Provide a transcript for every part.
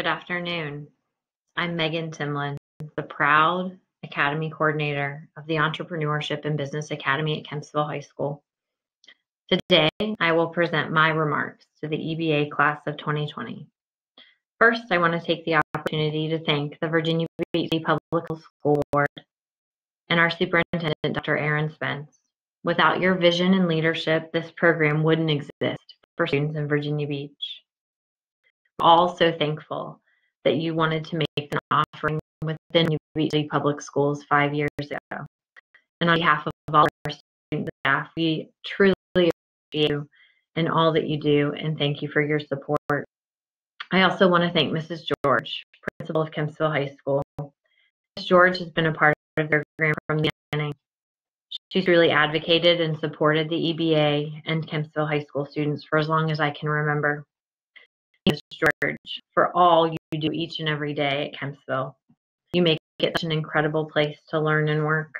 Good afternoon. I'm Meghan Timlin, the proud Academy Coordinator of the Entrepreneurship and Business Academy at Kempsville High School. Today, I will present my remarks to the EBA class of 2020. First, I want to take the opportunity to thank the Virginia Beach Public School Board and our superintendent, Dr. Aaron Spence. Without your vision and leadership, this program wouldn't exist for students in Virginia Beach. We're all so thankful that you wanted to make an offering within Virginia Beach Public Schools 5 years ago. And on behalf of all our students and staff, we truly appreciate you and all that you do, and thank you for your support. I also want to thank Mrs. George, principal of Kempsville High School. Mrs. George has been a part of the program from the beginning. She's really advocated and supported the EBA and Kempsville High School students for as long as I can remember. Thank you, Mrs. George, for all you do each and every day at Kempsville. You make it such an incredible place to learn and work.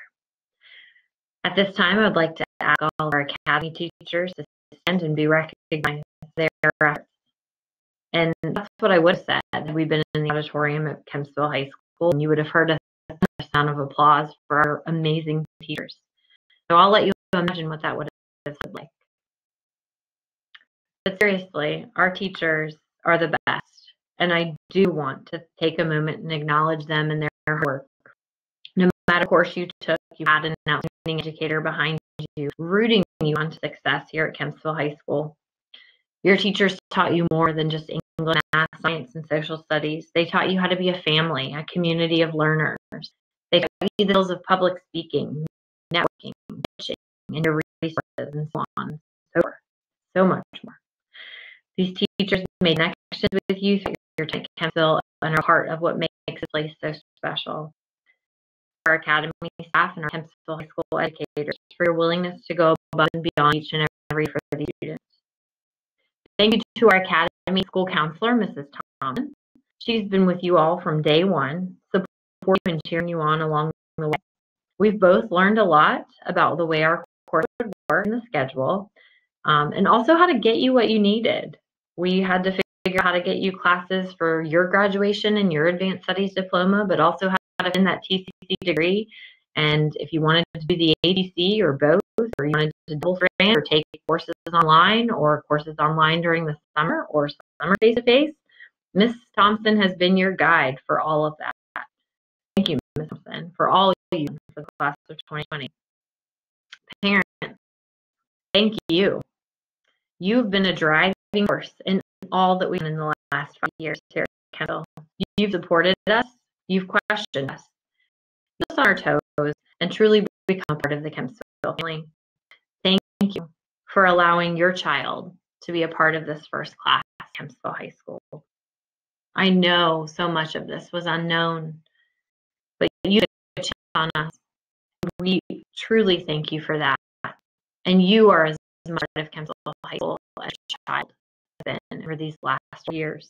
At this time, I would like to ask all of our Academy teachers to stand and be recognized for their efforts. And that's what I would have said had we been in the auditorium at Kempsville High School, and you would have heard a sound of applause for our amazing teachers. So I'll let you imagine what that would have been like. But seriously, our teachers are the best, and I do want to take a moment and acknowledge them and their hard work. No matter course you took, you had an outstanding educator behind you, rooting you on to success here at Kempsville High School. Your teachers taught you more than just English, math, science, and social studies. They taught you how to be a family, a community of learners. They taught you the skills of public speaking, networking, pitching, and your resources, and so on, so much more. These teachers made connections with you through your time at Kempsville and are part of what makes this place so special. Our Academy staff and our Kempsville High School educators for your willingness to go above and beyond each and every for these students. Thank you to our Academy School Counselor, Mrs. Thompson. She's been with you all from day one, supporting you and cheering you on along the way. We've both learned a lot about the way our course would work and the schedule, and also how to get you what you needed. We had to figure out how to get you classes for your graduation and your advanced studies diploma, but also how to win that TCC degree. And if you wanted to do the ADC or both, or you wanted to double strand or take courses online or courses online during the summer or summer face-to-face, Ms. Thompson has been your guide for all of that. Thank you, Ms. Thompson, for all you do for the class of 2020. Parents, thank you. You've been a driving force in all that we've done in the last 5 years here at Kempsville. You've supported us, you've questioned us, kept us on our toes, and truly become part of the Kempsville family. Thank you for allowing your child to be a part of this first class at Kempsville High School. I know so much of this was unknown, but you took a chance on us. We truly thank you for that. And you are as much part of Kempsville High School as a child has been over these last years.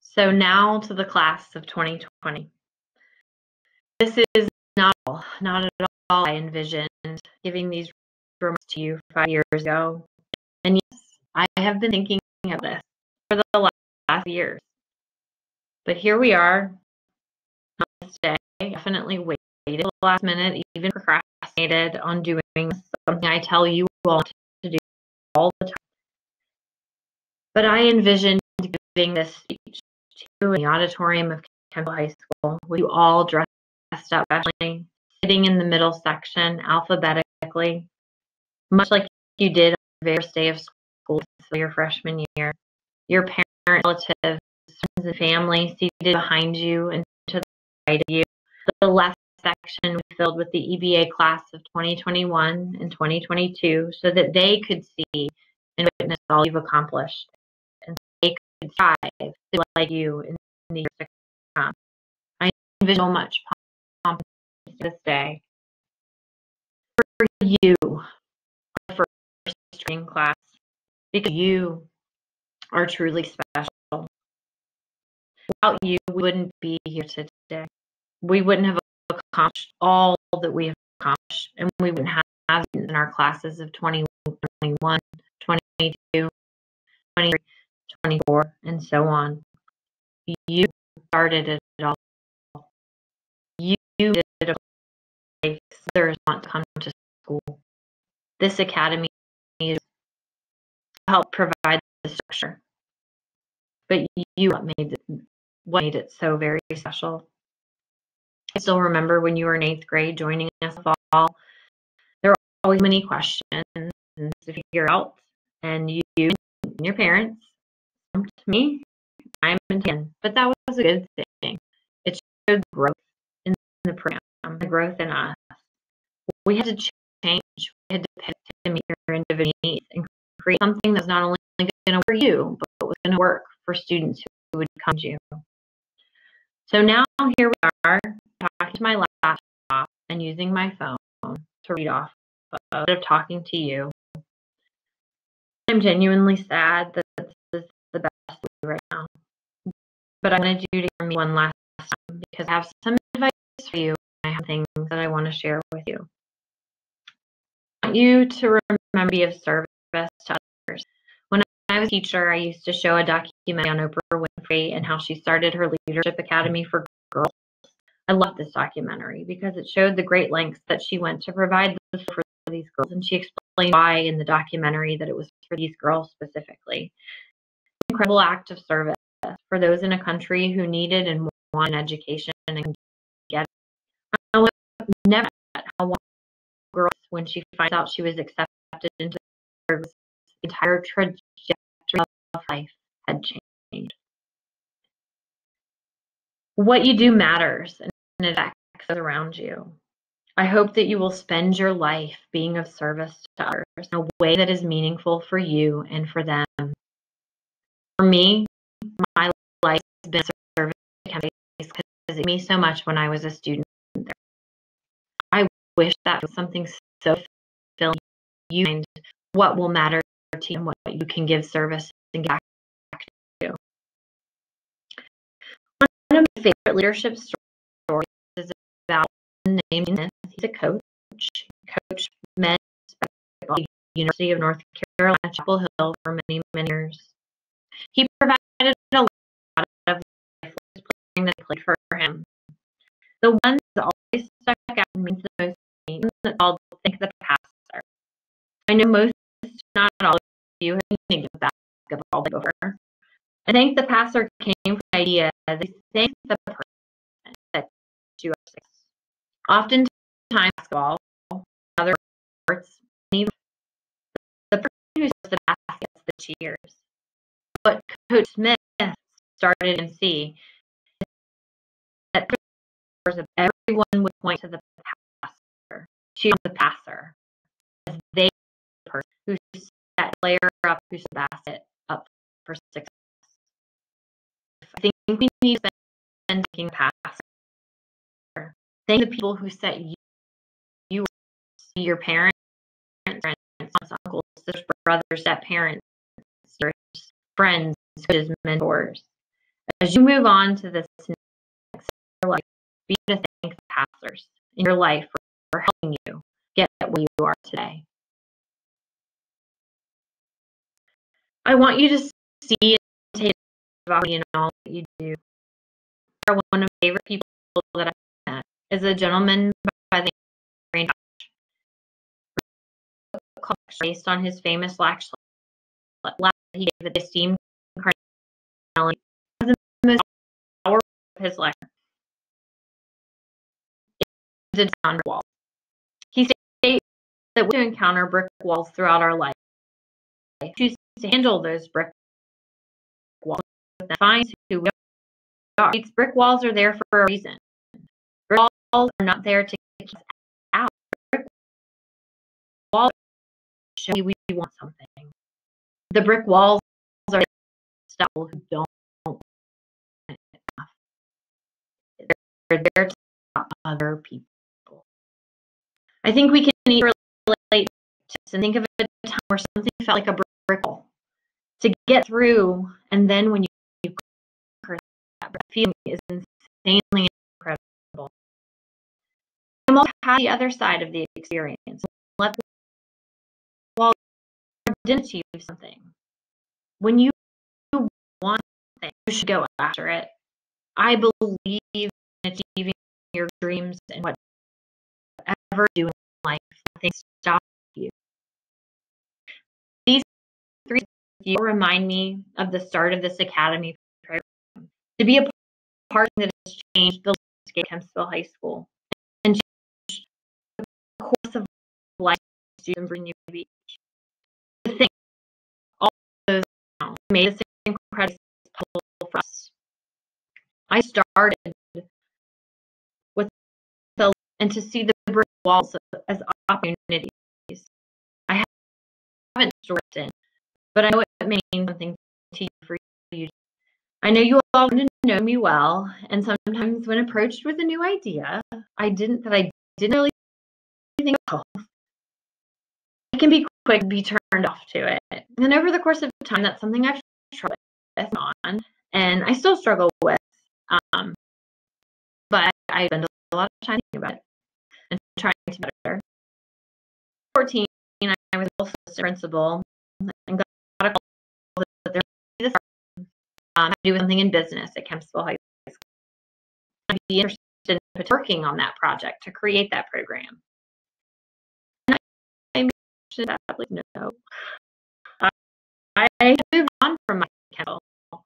So now to the class of 2020. This is not at all I envisioned giving these remarks to you 5 years ago. And yes, I have been thinking of this for the last years. But here we are on this day. Definitely waited the last minute, even procrastinated on doing something I tell you all to do all the time. But I envisioned giving this speech to you in the auditorium of Kempsville High School with you all dressed up, especially sitting in the middle section alphabetically, much like you did on the very first day of school for your freshman year. Your parents, relatives, friends, and family seated behind you and to the right of you. The left section we filled with the EBA class of 2021 and 2022 so that they could see and witness all you've accomplished, and they could strive to be like you in the years to come. I envision so much pomp this day. For you, our first training class, because you are truly special. Without you, we wouldn't be here today. We wouldn't have accomplished all that we have accomplished, and we wouldn't have in our classes of 21, 22, 23, 24, and so on. You started it all. You did a place others want to come to school. This academy is to help provide the structure. But you what made it so very special. I still remember when you were in 8th grade joining us in the fall, there were always many questions to figure out, and you and your parents come to me time and time. But that was a good thing. It showed growth in the program, the growth in us. We had to change. We had to pivot to meet your individual needs and create something that's not only going to work for you, but was going to work for students who would come to you. So now here we are, talking to my laptop and using my phone to read off of talking to you. I'm genuinely sad that this is the best right now. But I wanted you to hear me one last time because I have some advice for you. I have things that I want to share with you. I want you to remember to be of service to others. When I was a teacher, I used to show a documentary on Oprah Winfrey and how she started her leadership academy for girls. I love this documentary because it showed the great lengths that she went to provide this for these girls, and she explained why in the documentary that it was for these girls specifically. An incredible act of service for those in a country who needed and wanted an education and get it. I will never forget how one girl, when she finds out she was accepted into the service, the entire trajectory of life had changed. What you do matters, and it affects those around you. I hope that you will spend your life being of service to others in a way that is meaningful for you and for them. For me, my life has been service because it gave me so much when I was a student there. I wish that was something so fulfilling. You find what will matter to you and what you can give service and get back to. One of my favorite leadership stories is about named Dennis. He's a coach. He coached men's basketball at the University of North Carolina, Chapel Hill for many, many years. He provided a lot of life playing that played for him. The one that always stuck out and means the most to me is that I'll thank the pastor. I know most, not all of you, have seen basketball before. I think the pastor came from the idea that they thank the person that you are success. Oftentimes, basketball, other sports, even the person who starts the baskets, the cheers. What Coach Smith started in C is that everyone would point to the passer, cheer the passer, as they the person who set player up, who set the basket up for success. I think we need to spend thanking the passer. Thank the people who set you, your parents, friends, uncles, sisters, brothers, step parents, your friends, coaches, mentors. As you move on to this next life, be sure to thank the pastors in your life for helping you get where you are today. I want you to see and take about you and all that you do. One of my favorite people that I've met is a gentleman by the name of based on his famous lecture he gave the esteemed Carnegie the most powerful of his lecture. It's on walls. He states that we encounter brick walls throughout our life. Choose to handle those brick walls and find who we are. These brick walls are there for a reason. Brick walls are not there to keep us out. Brick walls show we want something. The brick walls are stuff who don't want enough. They're there to stop other people. I think we can relate to this and think of a time where something felt like a brick wall to get through, and then when you conquer that feeling is insanely incredible. I'm also the other side of the experience. Let the wall didn't achieve something. When you want thing. You should go after it. I believe in achieving your dreams and whatever you do in life, nothing stops you. These 3 you remind me of the start of this academy program. To be a part that has changed the landscape of Kempsville High School and changed the course of life of students in New Beach. To think all those now made this incredible for us. I started with the and to see the brick walls as opportunities. I haven't stored in, but I know it means something to you for you. I know you all want to know me well, and sometimes when approached with a new idea, I didn't really think of, it can be quick to be turned off to it. And over the course of time, that's something I've struggled with and I still struggle with. But I spend a lot of time thinking about it and trying to be better. 14, I was also a principal and got a call that there was this to do something in business at Kempsville High School. I'd be interested in working on that project to create that program. And I mentioned that, like, no. I moved on from my Kempsville,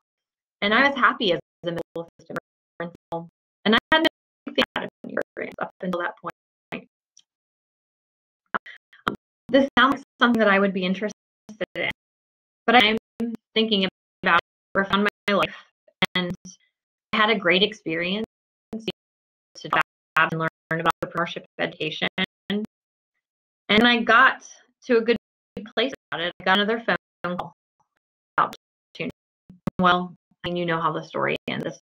and I was happy as a middle assistant principal, and I had no big thing out of any programs up until that point. This sounds like something that I would be interested in, but I'm thinking about refining my life, and I had a great experience to and learn about entrepreneurship education, and I got to a good place about it. I got another phone call about opportunity. Well, and you know how the story ends.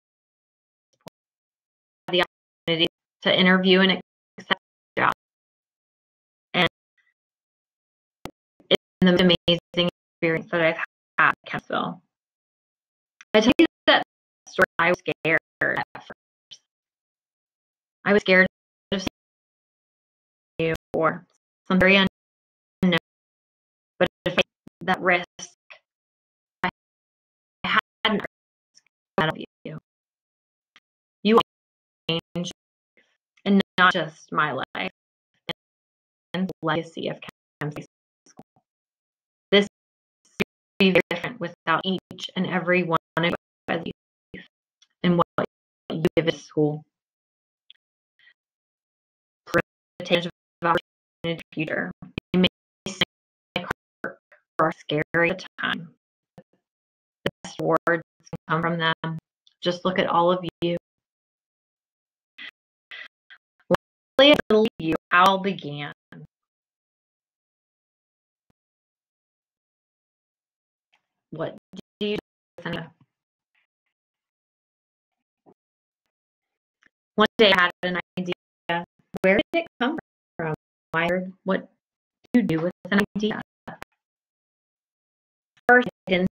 The opportunity to interview and accept the job, and it's an amazing experience that I've had at Kempsville. I tell you that story, I was scared at first. I was scared of you or something very unknown, but if I took that risk, I hadn't out of you. You changed, and not just my life, and the legacy of Kempsville School. This would be very different without each and every one of you as you and what you give at school. For the change of opportunity in the future, you may seem like hard work or scary at the time. The best words can come from them. Just look at all of you. I believe you how it began. What do you do? One day I had an idea. Where did it come from? What do you do with an idea? First, I didn't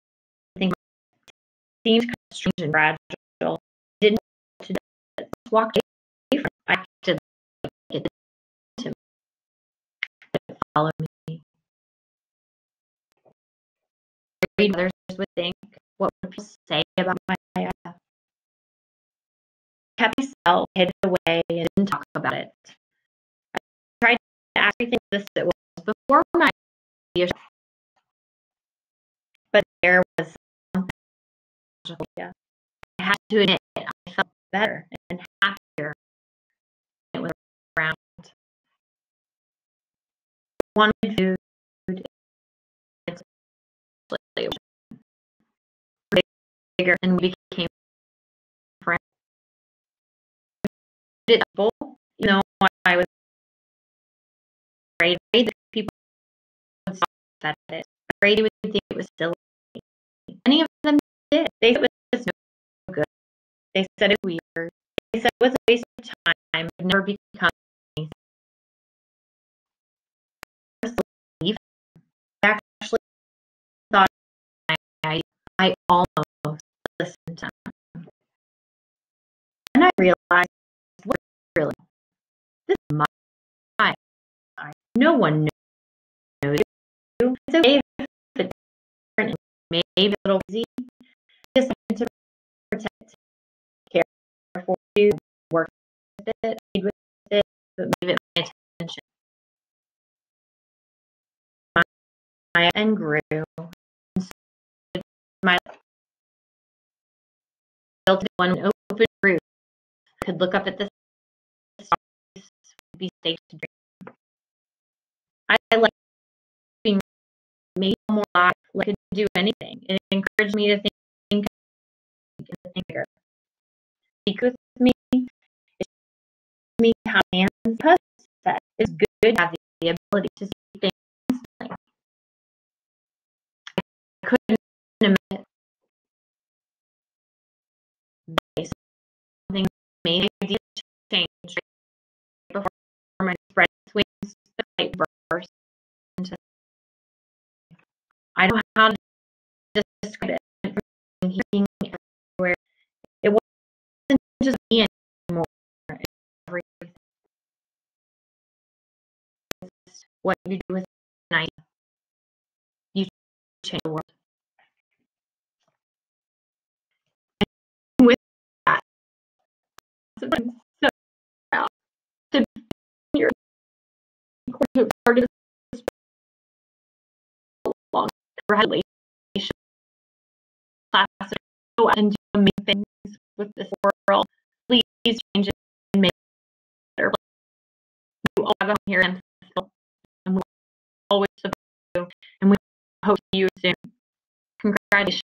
think it seemed kind of strange and fragile. I didn't know to just walk away from it. I acted like it didn't to me. It followed me. Others would think, what would people say about my idea? Kept myself, hid it away, and didn't talk about it. I tried to act everything as it was before my idea, but there was something magical. I had to admit, I felt better and happier when it was around. I wanted food, bigger, and we became friends. Even though I was afraid that people would stop at it, afraid they would think it was silly. Many of them did. They said it was no good. They said it was weird. They said it was a waste of time. It would never become anything. I actually thought I almost listened to them. And I realized, what really? This is my life. No one knows you. It's okay if it's different and maybe a little easy. Just to do, work with it, read with it, but give it my attention. And grew. And so my built one open roof. Could look up at the stars, be safe to dream. I like being made more alive, like I could do anything. It encouraged me to think bigger. Speak with me. It shows me how hands set. It's good to have the ability to see things instantly. I couldn't imagine something made ideas change right before my spread wings the light burst into. I don't know how to describe it. From hearing everywhere, it wasn't just me anymore. Everything. What you do with an idea, you change the world. And with that, I'm so proud to be your part of this long congratulations class and do amazing things with this world. Please change it and make it better. You all have a here and we'll always support you, and we hope to see you soon. Congratulations.